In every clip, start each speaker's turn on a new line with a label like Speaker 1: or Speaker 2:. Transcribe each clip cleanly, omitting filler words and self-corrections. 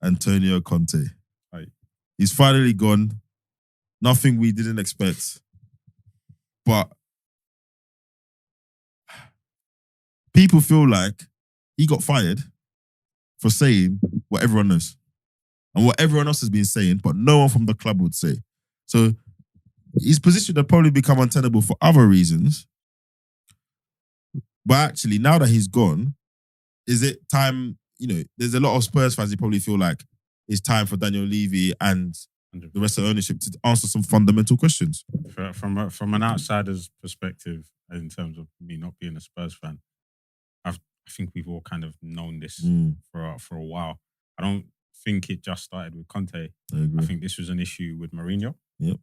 Speaker 1: Antonio Conte.
Speaker 2: Right.
Speaker 1: He's finally gone. Nothing we didn't expect. But people feel like he got fired for saying what everyone knows. And what everyone else has been saying, but no one from the club would say. So his position had probably become untenable for other reasons. But actually, now that he's gone, is it time, there's a lot of Spurs fans who probably feel like it's time for Daniel Levy and the rest of the ownership to answer some fundamental questions.
Speaker 2: From an outsider's perspective, in terms of me not being a Spurs fan, I think we've all kind of known this for a while. I don't think it just started with Conte. I think this was an issue with Mourinho.
Speaker 1: Yep.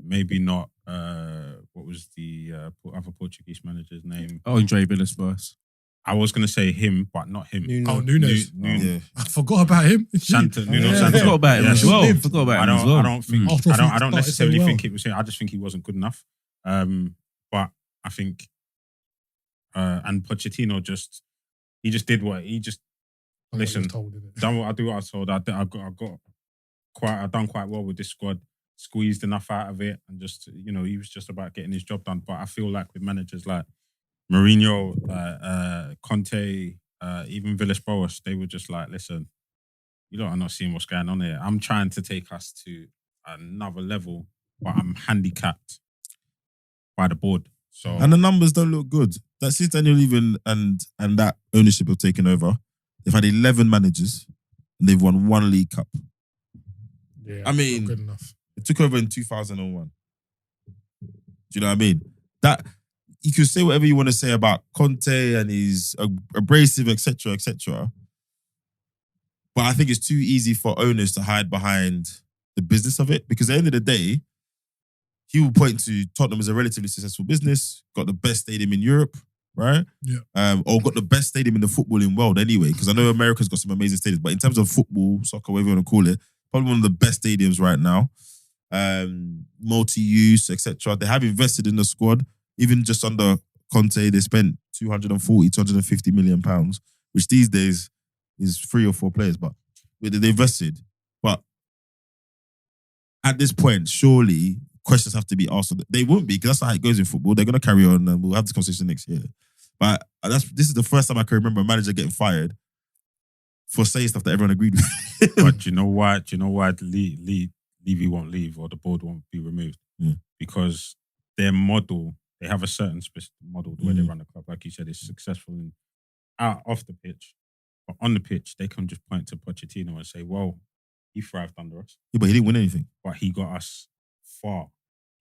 Speaker 2: Maybe not. What was the other Portuguese manager's name?
Speaker 3: Andre Villas-Boas.
Speaker 2: I was going to say him, but not him.
Speaker 4: Nunes.
Speaker 1: Yeah.
Speaker 4: I forgot about him.
Speaker 2: Nuno Santo.
Speaker 3: I forgot about him as well.
Speaker 2: I don't necessarily think it was him. I just think he wasn't good enough. But I think, and Pochettino he just did what he just. Listen, done what I was told. I've done quite well with this squad. Squeezed enough out of it, and just he was just about getting his job done. But I feel like with managers like Mourinho, Conte, even Villas-Boas, they were just like, listen, you lot are not seeing what's going on here. I'm trying to take us to another level, but I'm handicapped by the board. So
Speaker 1: and the numbers don't look good. That since Daniel Levy and that ownership have taken over, they've had 11 managers and they've won 1 League Cup.
Speaker 4: Yeah,
Speaker 1: I mean,
Speaker 4: not good enough.
Speaker 1: It took over in 2001. Do you know what I mean? That you can say whatever you want to say about Conte and he's abrasive, etc., etc. But I think it's too easy for owners to hide behind the business of it, because at the end of the day, he will point to Tottenham as a relatively successful business, got the best stadium in Europe, right?
Speaker 4: Yeah.
Speaker 1: Or got the best stadium in the footballing world anyway, because I know America's got some amazing stadiums, but in terms of football, soccer, whatever you want to call it, probably one of the best stadiums right now. Multi-use, etc. They have invested in the squad. Even just under Conte, they spent 250 million pounds, which these days is 3 or 4 players, but they invested. But at this point, surely questions have to be asked. They won't be, because that's not how it goes in football. They're going to carry on, and we'll have this conversation next year. But this is the first time I can remember a manager getting fired for saying stuff that everyone agreed with.
Speaker 2: But do you know why? Levy won't leave, or the board won't be removed? Because their model, they have a certain specific model the way they run the club. Like you said, it's successful off the pitch, but on the pitch they can just point to Pochettino and say, "Well, he thrived under us."
Speaker 1: Yeah, but he didn't win anything.
Speaker 2: But he got us far.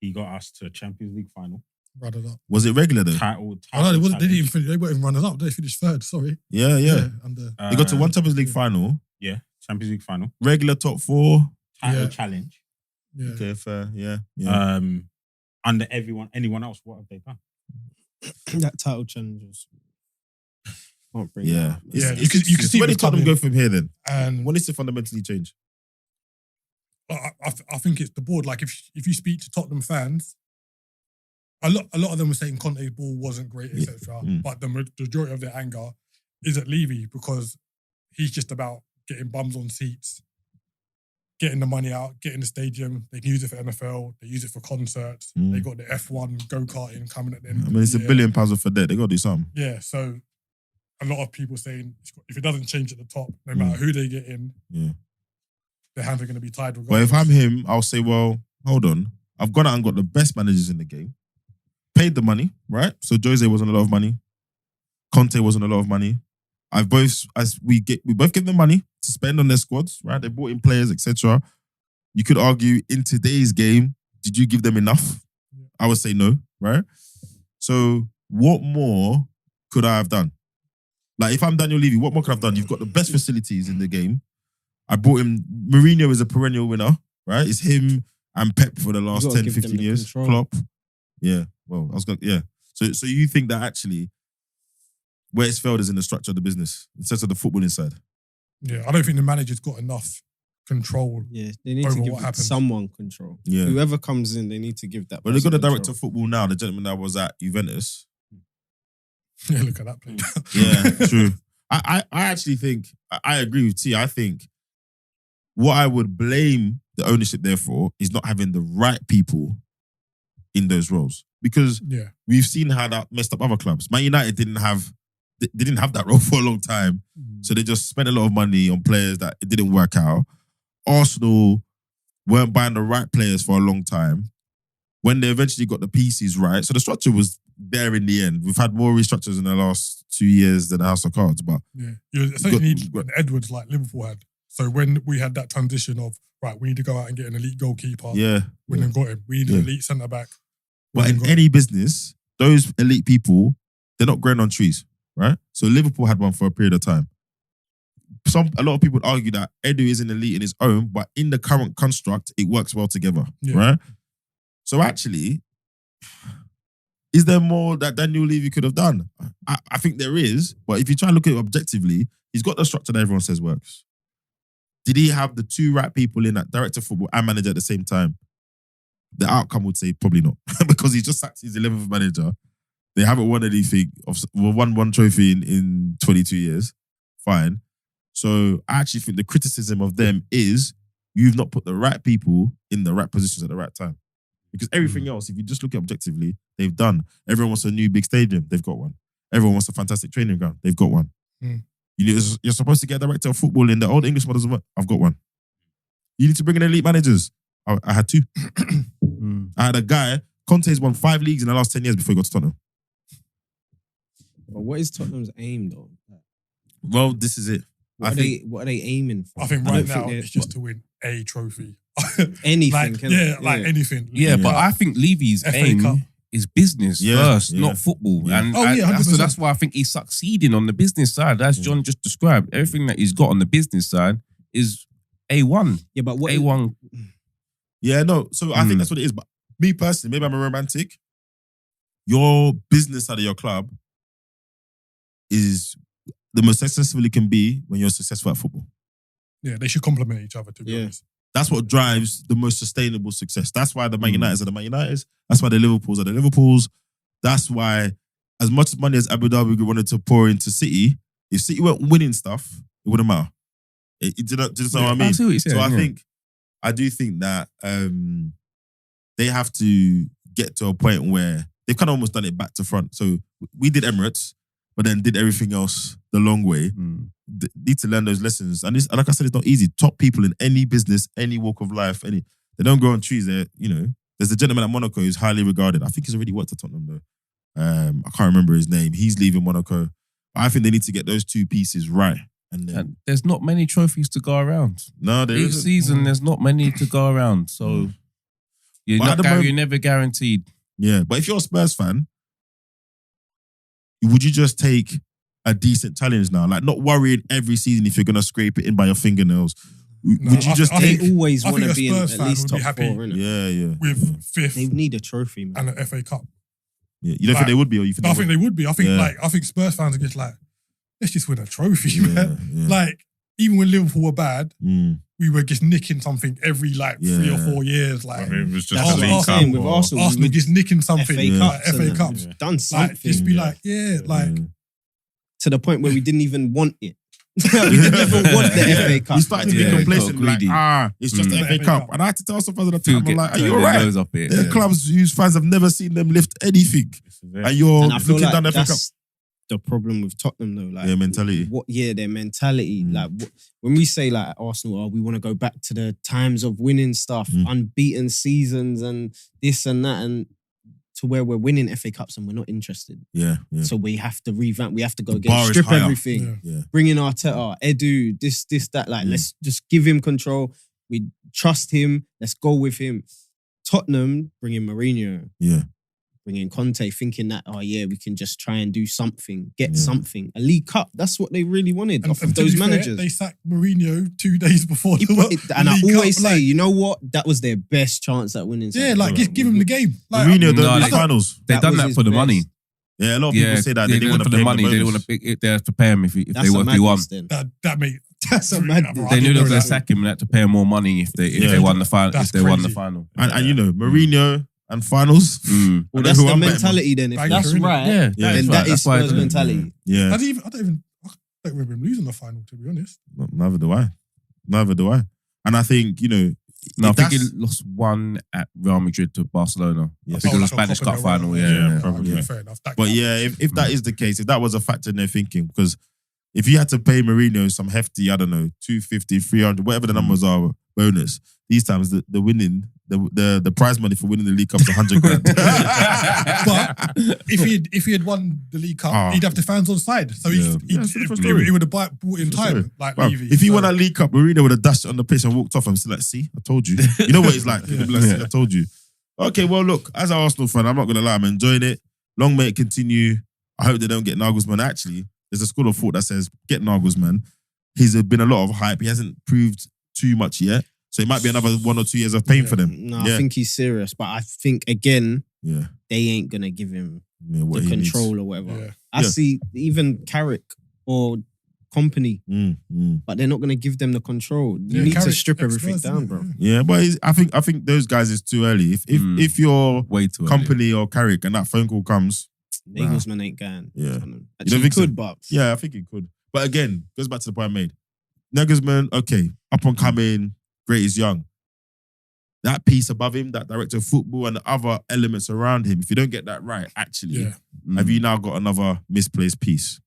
Speaker 2: He got us to a Champions League final.
Speaker 4: Runners up.
Speaker 1: Was it regular though?
Speaker 4: No, they didn't even finish. They weren't even runners up. They finished 3rd. Sorry.
Speaker 1: Yeah. They got to one Champions League final.
Speaker 2: Yeah, Champions League final.
Speaker 1: Regular top 4.
Speaker 2: Title challenge.
Speaker 4: Yeah.
Speaker 1: Okay, fair. Yeah.
Speaker 2: Under anyone else, what have they done?
Speaker 5: That title challenge was... Can't bring
Speaker 1: Yeah.
Speaker 4: You can see
Speaker 1: where
Speaker 4: what's
Speaker 1: did Tottenham
Speaker 4: coming.
Speaker 1: go from here then?
Speaker 4: And
Speaker 1: What needs to fundamentally change?
Speaker 4: I think it's the board. Like if you speak to Tottenham fans, a lot of them were saying Conte's ball wasn't great, etc. But the majority of their anger is at Levy, because he's just about getting bums on seats, getting the money out, getting the stadium. They can use it for NFL. They use it for concerts. They got the F1 go-karting coming at the end.
Speaker 1: I mean, it's $1 billion worth of debt. They got to do something.
Speaker 4: Yeah, so a lot of people saying if it doesn't change at the top, no matter who they get in, their hands are going to be tied.
Speaker 1: But if I'm him, I'll say, well, hold on. I've gone out and got the best managers in the game. Paid the money, right? So Jose wasn't a lot of money. Conte wasn't a lot of money. We both give them money to spend on their squads, right? They brought in players, etc. You could argue in today's game, did you give them enough? I would say no, right? So what more could I have done? Like if I'm Daniel Levy, what more could I have done? You've got the best facilities in the game. I brought him. Mourinho is a perennial winner, right? It's him and Pep for the last 10, 15 years. Klopp. Yeah. Well, So you think that actually where it's failed is in the structure of the business instead of the football inside?
Speaker 4: Yeah, I don't think the manager's got enough control.
Speaker 5: Yeah, they need to give someone control.
Speaker 1: Yeah.
Speaker 5: Whoever comes in, they need to give that.
Speaker 1: But they've got a director of football now, the gentleman that was at Juventus.
Speaker 4: Yeah, look at that player.
Speaker 1: Yeah, true. I actually think, I agree with T. I think what I would blame the ownership there for is not having the right people in those roles. Because we've seen how that messed up other clubs. Man United didn't have that role for a long time. So they just spent a lot of money on players that it didn't work out. Arsenal weren't buying the right players for a long time. When they eventually got the pieces right, so the structure was there in the end. We've had more restructures in the last 2 years than a House of Cards, but
Speaker 4: you essentially need an Edwards like Liverpool had. So when we had that transition of right, we need to go out and get an elite goalkeeper. We then got him. We need an elite centre back.
Speaker 1: But in any business, those elite people, they're not growing on trees, right? So Liverpool had one for a period of time. A lot of people would argue that Edu is an elite in his own, but in the current construct, it works well together, right? So actually, is there more that Daniel Levy could have done? I think there is, but if you try and look at it objectively, he's got the structure that everyone says works. Did he have the two right people in that, director of football and manager at the same time? The outcome would say probably not, because he just sacked his 11th manager. They haven't won anything. Won one trophy in 22 years. Fine. So I actually think the criticism of them is you've not put the right people in the right positions at the right time. Because everything else, if you just look at it objectively, they've done. Everyone wants a new big stadium. They've got one. Everyone wants a fantastic training ground. They've got one. You're supposed to get a director of football in the old English models. I've got one. You need to bring in elite managers. I had two. I had a guy, Conte's won 5 leagues in the last 10 years before he got to Tottenham.
Speaker 5: But what is Tottenham's aim though?
Speaker 1: Well, this is it.
Speaker 5: What are they aiming for?
Speaker 4: I think right now it's just to win a trophy.
Speaker 5: Anything.
Speaker 4: Anything.
Speaker 3: Yeah, but I think Levy's aim is business first, not football. And so that's why I think he's succeeding on the business side. As John just described, everything that he's got on the business side is A1.
Speaker 5: Yeah, but what
Speaker 3: A1.
Speaker 1: Yeah, no. So I think that's what it is. But me personally, maybe I'm a romantic. Your business side of your club is the most successful it can be when you're successful at football.
Speaker 4: Yeah, they should complement each other, to be honest.
Speaker 1: That's what drives the most sustainable success. That's why the Man Uniteds are the Man Uniteds. That's why the Liverpools are the Liverpools. That's why, as much money as Abu Dhabi wanted to pour into City, if City weren't winning stuff, it wouldn't matter. Do you know what I mean? So I do think that they have to get to a point where they've kind of almost done it back to front. So we did Emirates, but then did everything else the long way. Need to learn those lessons. And like I said, it's not easy. Top people in any business, any walk of life, they don't grow on trees. There's a gentleman at Monaco who's highly regarded. I think he's already worked at Tottenham though. I can't remember his name. He's leaving Monaco. I think they need to get those two pieces right. And
Speaker 3: there's not many trophies to go around.
Speaker 1: No, there
Speaker 3: each
Speaker 1: isn't.
Speaker 3: Season, there's not many to go around. So you're never guaranteed.
Speaker 1: Yeah, but if you're a Spurs fan, would you just take a decent challenge now? Like, not worrying every season if you're going to scrape it in by your fingernails. Would you just take...
Speaker 5: They always want to be in at least top 4, innit?
Speaker 1: Yeah.
Speaker 4: With 5th.
Speaker 5: They need a trophy, man.
Speaker 4: And an FA Cup.
Speaker 1: Yeah. You don't think they would be? Or you think
Speaker 4: I think they would be. I think Spurs fans are just like, let's just win a trophy, man. Yeah. Like, even when Liverpool were bad, we were just nicking something every 3 or 4 years. Like,
Speaker 2: it was just with
Speaker 4: Arsenal just nicking something. FA Cups.
Speaker 5: Done something.
Speaker 4: Like, just be
Speaker 5: to the point where we didn't even want it. We didn't even want the FA Cup.
Speaker 1: We started to be complacent, it's just the FA Cup. And I had to tell some fans at the time, I'm like, are you alright? There are clubs whose fans have never seen them lift anything. And you're looking down the FA Cup.
Speaker 5: The problem with Tottenham though,
Speaker 1: their mentality.
Speaker 5: Their mentality. When we say at Arsenal, we want to go back to the times of winning stuff, unbeaten seasons and this and that, and to where we're winning FA Cups and we're not interested.
Speaker 1: Yeah.
Speaker 5: So we have to revamp. We have to go strip everything.
Speaker 1: Yeah.
Speaker 5: Bring in Arteta, Edu, this, that. Let's just give him control. We trust him. Let's go with him. Tottenham, bring in Mourinho.
Speaker 1: Yeah.
Speaker 5: Bring in Conte, thinking that, we can just try and do something, something. A League Cup, that's what they really wanted off of those managers.
Speaker 4: They sacked Mourinho 2 days before
Speaker 5: and I always say, you know what? That was their best chance at winning something.
Speaker 4: Yeah, just give him the game.
Speaker 1: Mourinho done the finals.
Speaker 3: They've done that for the money.
Speaker 1: Yeah, a lot of people say that. They didn't want to
Speaker 3: pay the money. They didn't want to. They have to pay him if they won.
Speaker 4: That's a mad.
Speaker 3: They knew they were going to sack him and had to pay him more money if they won the final. If they won the final.
Speaker 1: And Mourinho and finals.
Speaker 5: Well, that's the mentality then. If that's right, then that is Spurs mentality.
Speaker 1: Yeah.
Speaker 4: I don't remember him losing the final, to be honest.
Speaker 1: Neither do I. And I think,
Speaker 3: No, I think he lost one at Real Madrid to Barcelona.
Speaker 1: Yes.
Speaker 3: I think it was a Spanish Cup final. Yeah,
Speaker 1: probably.
Speaker 4: Yeah, fair enough.
Speaker 1: But if that is the case, if that was a factor in their thinking, because if you had to pay Mourinho some hefty, I don't know, 250, 300, whatever the numbers are, bonus, these times the winning, the prize money for winning the League Cup is 100 grand.
Speaker 4: But if he had won the League Cup, he'd have the fans on side. So he would have brought in time. Like Levy.
Speaker 1: If he won that League Cup, Mourinho would have dashed it on the pitch and walked off and said, like, see, I told you. You know what it's like. I told you. Okay, well, look, as an Arsenal fan, I'm not going to lie, I'm enjoying it. Long may it continue. I hope they don't get Nagelsmann. Actually, there's a school of thought that says, get Nagelsmann. He's been a lot of hype. He hasn't proved too much yet. So it might be another 1 or 2 years of pain for them.
Speaker 5: No, I think he's serious. But I think, again, they ain't going to give him the control needs. Or whatever. Yeah. I see even Carrick or company, but they're not going to give them the control. You need to strip everything down, bro.
Speaker 1: Yeah, but I think those guys is too early. If you're
Speaker 3: way too
Speaker 1: company or Carrick and that phone call comes,
Speaker 5: Nagelsmann ain't going.
Speaker 1: Yeah,
Speaker 5: actually, he could, but
Speaker 1: I think he could. But again, goes back to the point I made. Nagelsmann, okay, up and coming, great is young. That piece above him, that director of football and the other elements around him, if you don't get that right, actually, have you now got another misplaced piece?